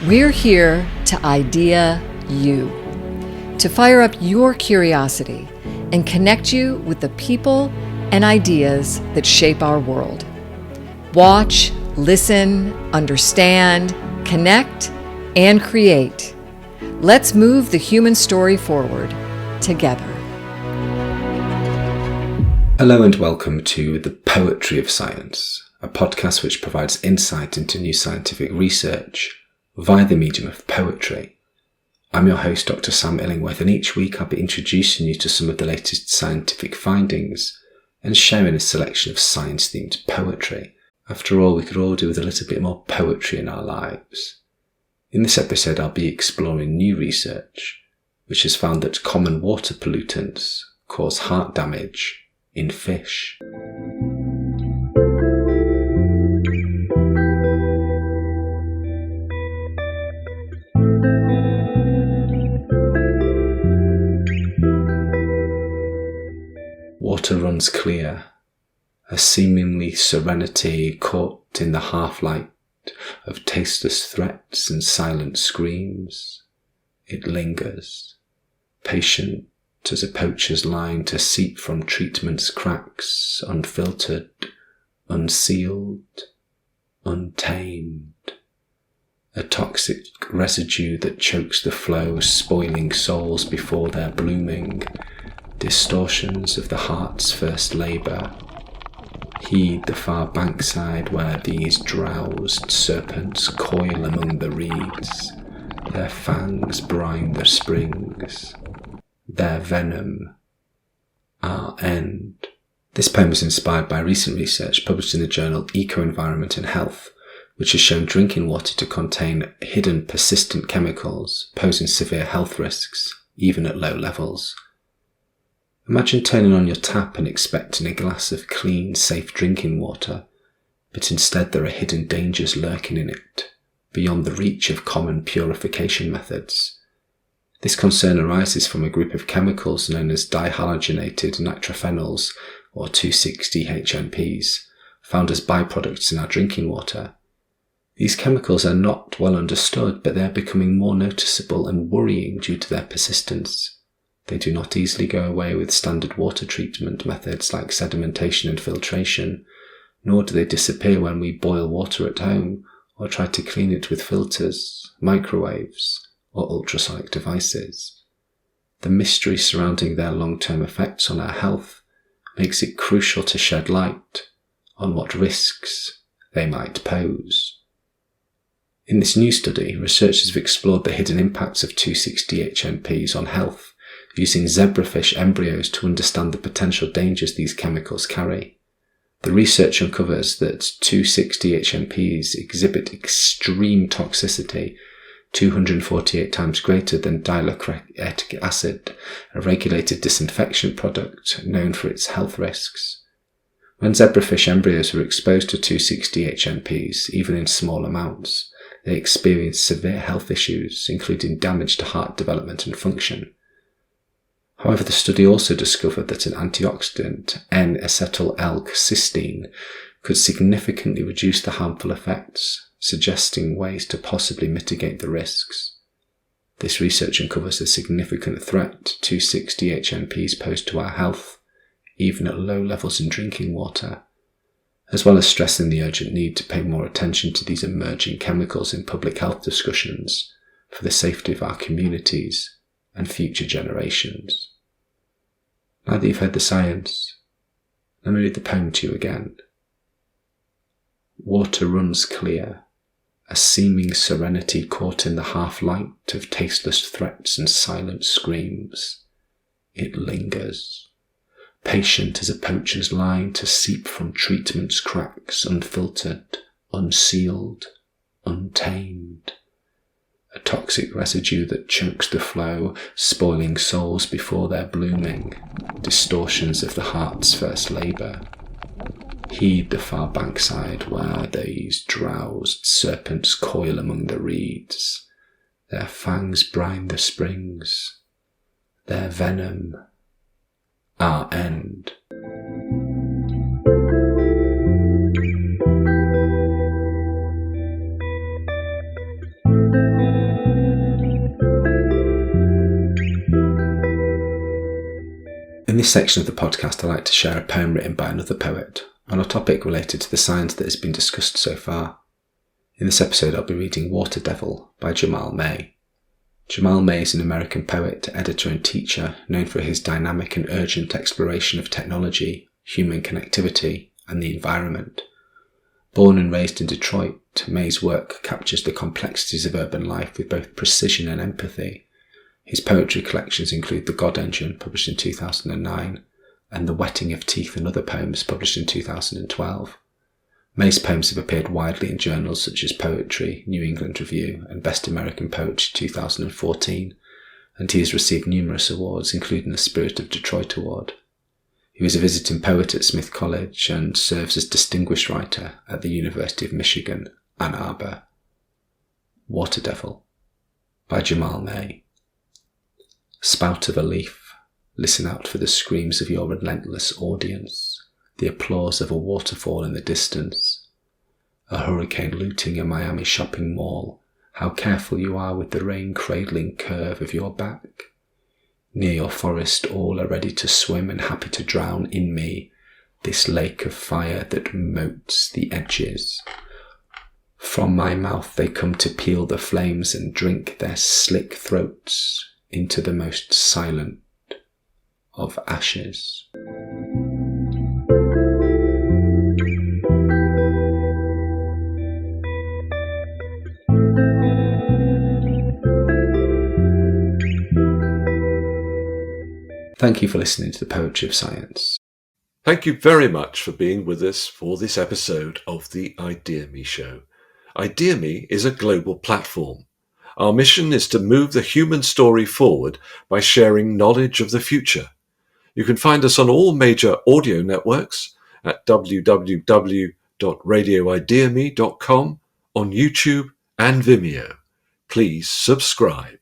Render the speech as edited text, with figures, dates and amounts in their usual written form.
We're here to idea you, to fire up your curiosity and connect you with the people and ideas that shape our world. Watch, listen, understand, connect, and create. Let's move the human story forward together. Hello and welcome to The Poetry of Science, a podcast which provides insight into new scientific research via the medium of poetry. I'm your host, Dr. Sam Illingworth, and each week I'll be introducing you to some of the latest scientific findings and sharing a selection of science-themed poetry. After all, we could all do with a little bit more poetry in our lives. In this episode, I'll be exploring new research, which has found that common water pollutants cause heart damage in fish. Water runs clear, a seemingly serenity caught in the half-light of tasteless threats and silent screams. It lingers, patient as a poacher's line to seep from treatment's cracks, unfiltered, unsealed, untamed. A toxic residue that chokes the flow, spoiling souls before they're blooming. Distortions of the heart's first labour. Heed the far bankside where these drowsed serpents coil among the reeds. Their fangs brine the springs. Their venom, our end. This poem was inspired by recent research published in the journal Eco-Environment and Health, which has shown drinking water to contain hidden persistent chemicals, posing severe health risks, even at low levels. Imagine turning on your tap and expecting a glass of clean, safe drinking water, but instead there are hidden dangers lurking in it, beyond the reach of common purification methods. This concern arises from a group of chemicals known as dihalogenated nitrophenols, or 2,6-DHNPs, found as byproducts in our drinking water. These chemicals are not well understood, but they are becoming more noticeable and worrying due to their persistence. They do not easily go away with standard water treatment methods like sedimentation and filtration, nor do they disappear when we boil water at home or try to clean it with filters, microwaves, or ultrasonic devices. The mystery surrounding their long-term effects on our health makes it crucial to shed light on what risks they might pose. In this new study, researchers have explored the hidden impacts of 2,6-DHNPs on health, using zebrafish embryos to understand the potential dangers these chemicals carry. The research uncovers that 2,6-DHNPs exhibit extreme toxicity, 248 times greater than dihalogenated acid, a regulated disinfection product known for its health risks. When zebrafish embryos were exposed to 2,6-DHNPs, even in small amounts, they experienced severe health issues, including damage to heart development and function. However, the study also discovered that an antioxidant, N-acetyl-L-cysteine, could significantly reduce the harmful effects, suggesting ways to possibly mitigate the risks. This research uncovers a significant threat 2,6-DHNPs pose to our health, even at low levels in drinking water, as well as stressing the urgent need to pay more attention to these emerging chemicals in public health discussions for the safety of our communities and future generations. Now that you've heard the science, let me read the poem to you again. Water runs clear, a seeming serenity caught in the half-light of tasteless threats and silent screams. It lingers, patient as a poacher's line to seep from treatment's cracks, unfiltered, unsealed, untamed. A toxic residue that chokes the flow, spoiling souls before they're blooming. Distortions of the heart's first labour. Heed the far bankside where these drowsed serpents coil among the reeds. Their fangs brine the springs. Their venom, our end. this section of the podcast, I like to share a poem written by another poet on a topic related to the science that has been discussed so far. In this episode, I'll be reading Water Devil by Jamal May. Jamal May is an American poet, editor and teacher known for his dynamic and urgent exploration of technology, human connectivity, and the environment. Born and raised in Detroit, May's work captures the complexities of urban life with both precision and empathy. His poetry collections include The God Engine, published in 2009, and The Wetting of Teeth and Other Poems, published in 2012. May's poems have appeared widely in journals such as Poetry, New England Review, and Best American Poetry 2014, and he has received numerous awards, including the Spirit of Detroit Award. He was a visiting poet at Smith College and serves as Distinguished Writer at the University of Michigan, Ann Arbor. Water Devil by Jamal May. Spout of a leaf, listen out for the screams of your relentless audience, the applause of a waterfall in the distance. A hurricane looting a Miami shopping mall, how careful you are with the rain-cradling curve of your back. Near your forest all are ready to swim and happy to drown in me, this lake of fire that moats the edges. From my mouth they come to peel the flames and drink their slick throats into the most silent of ashes. Thank you for listening to the Poetry of Science. Thank you very much for being with us for this episode of the ideaXme Show. ideaXme is a global platform. Our mission is to move the human story forward by sharing knowledge of the future. You can find us on all major audio networks at www.radioideaXme.com, on YouTube and Vimeo. Please subscribe.